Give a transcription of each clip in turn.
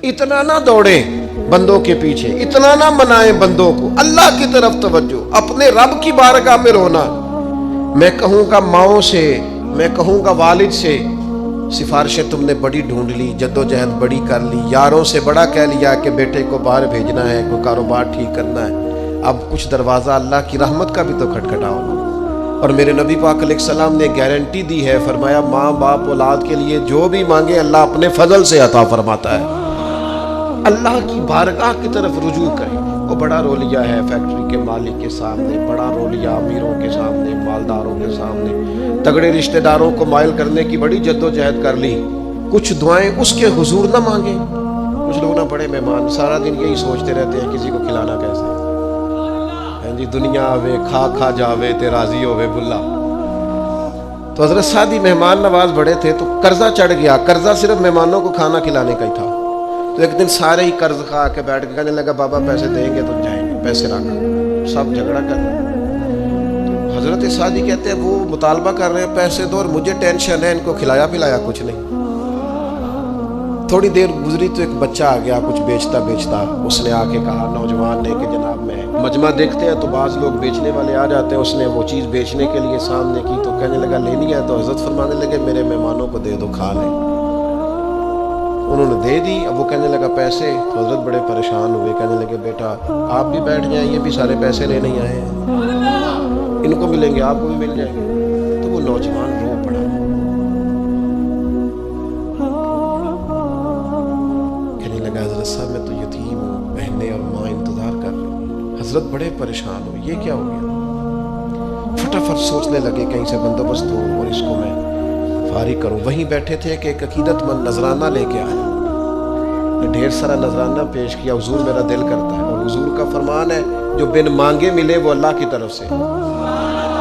اتنا نہ دوڑیں بندوں کے پیچھے، اتنا نہ منائیں بندوں کو، اللہ کی طرف توجہ، اپنے رب کی بارگاہ میں رونا۔ میں کہوں گا ماؤں سے، میں کہوں گا والد سے، سفارشیں تم نے بڑی ڈھونڈ لی، جدوجہد بڑی کر لی، یاروں سے بڑا کہہ لیا کہ بیٹے کو باہر بھیجنا ہے، کوئی کاروبار ٹھیک کرنا ہے، اب کچھ دروازہ اللہ کی رحمت کا بھی تو کھٹکھٹاؤ نا۔ اور میرے نبی پاک علیہ السلام نے گارنٹی دی ہے، فرمایا ماں باپ اولاد کے لیے جو بھی مانگے اللہ اپنے فضل سے عطا فرماتا ہے۔ اللہ کی بارگاہ کی طرف رجوع کریں۔ وہ بڑا رولیا ہے فیکٹری کے مالک کے سامنے، بڑا رولیا امیروں کے سامنے، مالداروں کے سامنے، تگڑے رشتہ داروں کو مائل کرنے کی بڑی جد و جہد کر لی، کچھ دعائیں اس کے حضور نہ مانگیں۔ کچھ لوگ نہ بڑے مہمان سارا دن یہی سوچتے رہتے ہیں کسی کو کھلانا کیسے، جی دنیا آوے کھا کھا جاوے تے راضی ہووے بلا۔ تو حضرت سعدی مہمان نواز بڑے تھے تو قرضہ چڑھ گیا، قرضہ صرف مہمانوں کو کھانا کھلانے کا ہی تھا۔ تو ایک دن سارے ہی قرض کھا کے بیٹھ کے کہنے لگا بابا پیسے دیں گے تو جائیں گے، پیسے رکھ، سب جھگڑا کر رہے ہیں۔ حضرت سعدی کہتے ہیں وہ مطالبہ کر رہے ہیں پیسے دو اور مجھے ٹینشن ہے، ان کو کھلایا پلایا کچھ نہیں۔ تھوڑی دیر گزری تو ایک بچہ آ گیا کچھ بیچتا بیچتا، اس نے آ کے کہا نوجوان نے کہ جناب میں مجمع دیکھتے ہیں تو بعض لوگ بیچنے والے آ جاتے ہیں، اس نے وہ چیز بیچنے کے لیے سامنے کی تو کہنے لگا لینی ہے، تو حضرت فرمانے لگے میرے مہمانوں کو دے دو کھا لیں۔ انہوں نے دے دی، اب وہ کہنے لگا پیسے، تو حضرت بڑے پریشان ہوئے، کہنے لگے بیٹا آپ بھی بیٹھ جائیں، یہ بھی سارے پیسے لینے ہی آئے ہیں، ان کو ملیں گے آپ کو بھی مل جائیں گے۔ تو وہ نوجوان رو پڑا، کہنے لگا حضرت صاحب میں تو یتیم ہوں، بہنیں اور ماں انتظار کر رہی۔ حضرت بڑے پریشان ہوئے، یہ کیا ہو گیا؟ فٹافٹ سوچنے لگے کہیں سے بندوبست ہو اور اس کو میں فارغ کروں۔ وہیں بیٹھے تھے کہ ایک عقیدت مند نذرانہ لے کے آیا، ڈھیر سارا نذرانہ پیش کیا، حضور میرا دل کرتا ہے، اور حضور کا فرمان ہے جو بن مانگے ملے وہ اللہ کی طرف سے،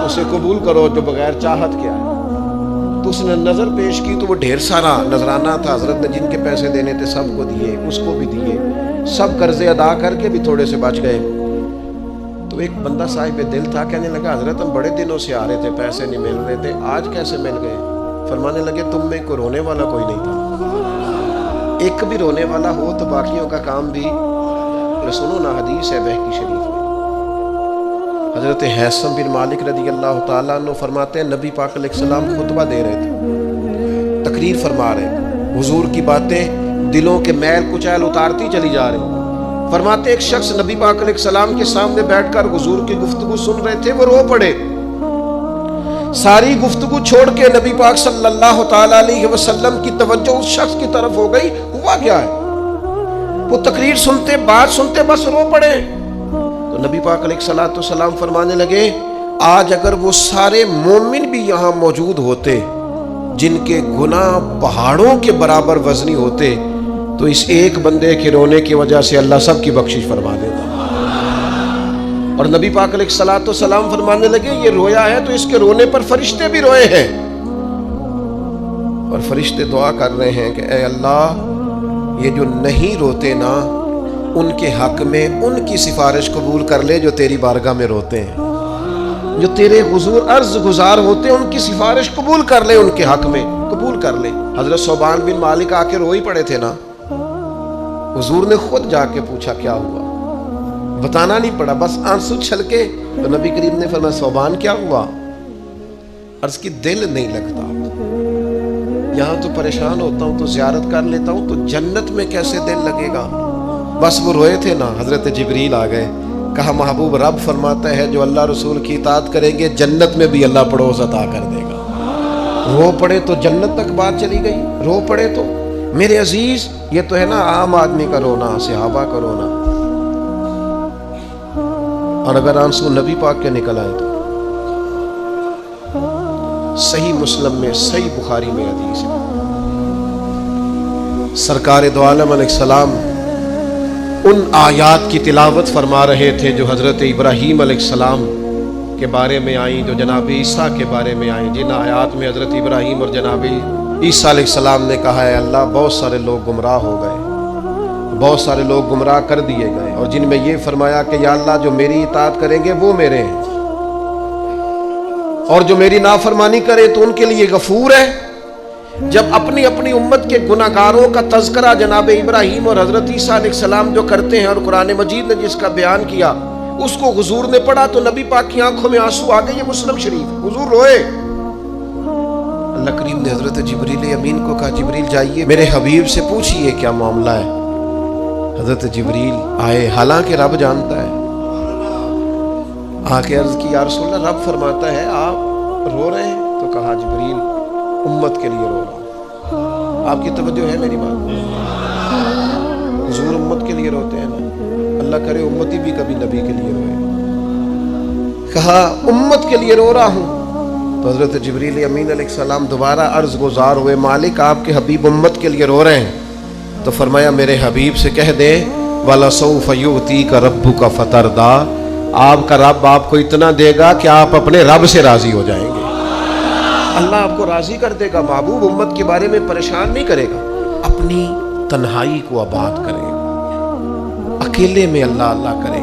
اسے قبول کرو جو بغیر چاہت کیا ہے۔ تو اس نے نظر پیش کی تو وہ ڈھیر سارا نذرانہ تھا، حضرت نے جن کے پیسے دینے تھے سب کو دیے، اس کو بھی دیے، سب قرضے ادا کر کے بھی تھوڑے سے بچ گئے۔ تو ایک بندہ صاحب دل تھا، کہنے لگا حضرت ہم بڑے دنوں سے آ رہے تھے، پیسے نہیں مل رہے تھے، آج کیسے مل گئے؟ فرمانے لگے تم میں کوئی رونے والا کوئی نہیں تھا، ایک بھی رونے والا ہو تو باقیوں کا کام بھی سنو نا، حدیث ہے بہقی شریف میں۔ حضرت حیثم بن مالک رضی اللہ تعالیٰ عنہ فرماتے ہیں نبی پاک علیہ السلام خطبہ دے رہے تھے، تقریر فرما رہے، حضور کی باتیں دلوں کے میل کچیل اتارتی چلی جا رہی۔ فرماتے ایک شخص نبی پاک علیہ السلام کے سامنے بیٹھ کر حضور کی گفتگو سن رہے تھے، وہ رو پڑے، ساری گفتگو چھوڑ کے نبی پاک صلی اللہ تعالیٰ علیہ وسلم کی توجہ اس شخص کی طرف ہو گئی۔ ہوا کیا ہے؟ وہ تقریر سنتے، بات سنتے بس رو پڑے۔ تو نبی پاک علیہ السلام فرمانے لگے آج اگر وہ سارے مومن بھی یہاں موجود ہوتے جن کے گناہ پہاڑوں کے برابر وزنی ہوتے تو اس ایک بندے کے رونے کی وجہ سے اللہ سب کی بخشش فرما دیتا۔ اور نبی پاک علیہ السلام فرمانے لگے یہ رویا ہے تو اس کے رونے پر فرشتے بھی روئے ہیں، اور فرشتے دعا کر رہے ہیں کہ اے اللہ یہ جو نہیں روتے نا ان کے حق میں ان کی سفارش قبول کر لے جو تیری بارگاہ میں روتے ہیں، جو تیرے حضور عرض گزار ہوتے ہیں ان کی سفارش قبول کر لے، ان کے حق میں قبول کر لے۔ حضرت ثوبان بن مالک آ کے رو ہی پڑے تھے نا، حضور نے خود جا کے پوچھا کیا ہوا، بتانا نہیں پڑا، بس آنسو چھلکے۔ تو نبی کریم نے فرمایا ثوبان کیا ہوا؟ عرض کی دل نہیں لگتا، یہاں تو پریشان ہوتا ہوں تو زیارت کر لیتا ہوں تو جنت میں کیسے دل لگے گا؟ بس وہ روئے تھے نا، حضرت جبریل آ گئے، کہا محبوب رب فرماتا ہے جو اللہ رسول کی اطاعت کریں گے جنت میں بھی اللہ پڑوس عطا کر دے گا۔ رو پڑے تو جنت تک بات چلی گئی، رو پڑے تو میرے عزیز یہ تو ہے نا عام آدمی کا رونا، صحابہ کا رونا، اور اگر آنسو نبی پاک کے نکل آئے تو صحیح مسلم میں، صحیح بخاری میں حدیث ہے، سرکار دو عالم علیہ السلام ان آیات کی تلاوت فرما رہے تھے جو حضرت ابراہیم علیہ السلام کے بارے میں آئیں، جو جناب عیسیٰ کے بارے میں آئیں، جن آیات میں حضرت ابراہیم اور جناب عیسیٰ علیہ السلام نے کہا ہے اللہ بہت سارے لوگ گمراہ ہو گئے، بہت سارے لوگ گمراہ کر دیے گئے، اور جن میں یہ فرمایا کہ یا اللہ جو میری اطاعت کریں گے وہ میرے ہیں، اور جو میری نافرمانی کرے تو ان کے لیے غفور ہے۔ جب اپنی اپنی اپنی امت کے گناہگاروں کا تذکرہ جناب ابراہیم اور حضرت عیسیٰ علیہ السلام جو کرتے ہیں، اور قرآن مجید نے جس کا بیان کیا اس کو حضور نے پڑھا تو نبی پاک کی آنکھوں میں آنسو آ گئے۔ یہ مسلم شریف، حضور روئے۔ اللہ کریم نے حضرت جبریل امین کو کہا جبریل جائیے میرے حبیب سے پوچھئے کیا معاملہ ہے۔ حضرت جبریل آئے، حالانکہ رب جانتا ہے، آ کے عرض کی یا رسول اللہ رب فرماتا ہے آپ رو رہے ہیں؟ تو کہا جبریل امت کے لیے رو رہا ہوں۔ آپ کی توجہ ہے میری بات؟ حضور امت کے لیے روتے ہیں نا، اللہ کرے امتی بھی کبھی نبی کے لیے روئے۔ کہا امت کے لیے رو رہا ہوں۔ تو حضرت جبریل امین علیہ السلام دوبارہ عرض گزار ہوئے مالک آپ کے حبیب امت کے لیے رو رہے ہیں۔ تو فرمایا میرے حبیب سے کہہ دے وَلَسَوْفَ يُؤْتِيكَ رَبُّكَ فَتَرْضَىٰ، آپ کا رب آپ کو اتنا دے گا کہ آپ اپنے رب سے راضی ہو جائیں گے۔ اللہ آپ کو راضی کر دے گا، محبوب امت کے بارے میں پریشان نہیں کرے گا، اپنی تنہائی کو آباد کرے گا، اکیلے میں اللہ اللہ کرے